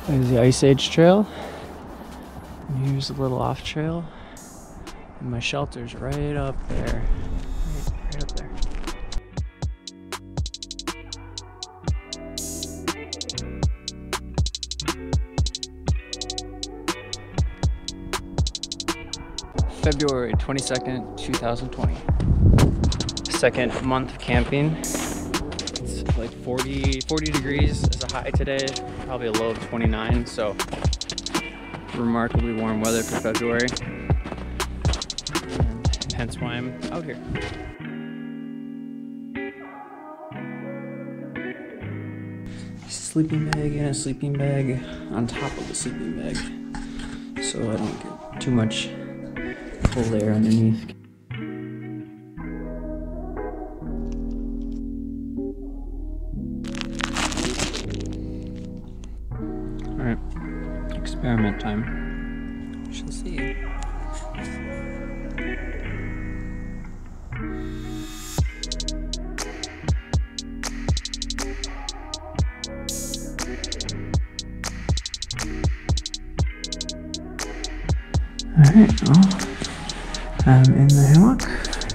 There's the Ice Age Trail, and here's a little off trail, and my shelter's right up there, right up there. February 22nd, 2020. Second month of camping. It's like 40 degrees is a high today, probably a low of 29, so remarkably warm weather for February, and hence why I'm out here. Sleeping bag and a sleeping bag on top of the sleeping bag, so I don't get too much cold air underneath. Alright, experiment time. We shall see. Alright, well, I'm in the hammock.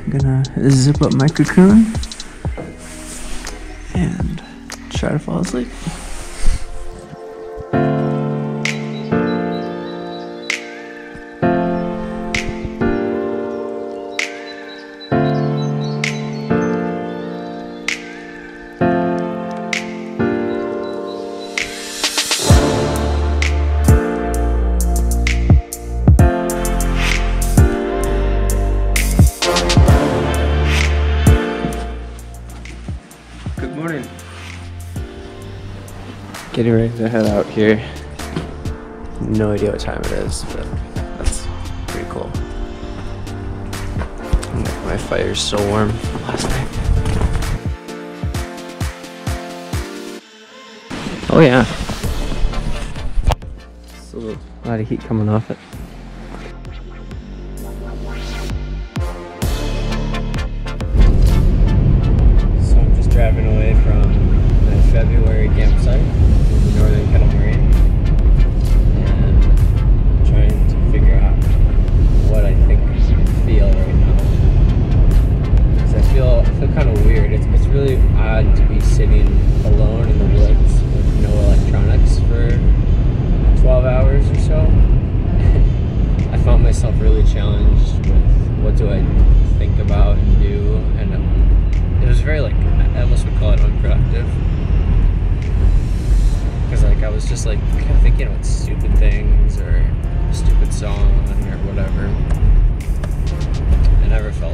I'm gonna zip up my cocoon and try to fall asleep. Good morning. Getting ready to head out here. No idea what time it is, but that's pretty cool. My fire's so warm from last night. Oh yeah. Still a lot of heat coming off it. Driving away from the February campsite in the Northern Kettle Moraine and trying to figure out what I think I feel right now. Because I feel kind of weird. It's really odd to be sitting alone in the woods with no electronics for 12 hours or so. I found myself really challenged with what do I think about and do, and it was very I almost would call it unproductive, because I was just kind of thinking about stupid things or a stupid song or whatever.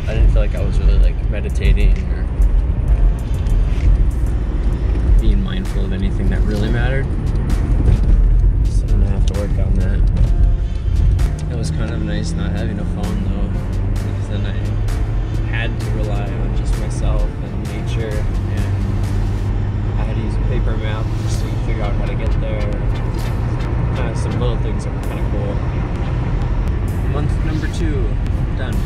I didn't feel like I was really meditating or being mindful of anything that really mattered. So I'm gonna have to work on that. It was kind of nice not having a phone though, because then I had to rely on just myself and nature, and I had to use a paper map just to figure out how to get there. Some little things that were kind of cool. Month number 2 done.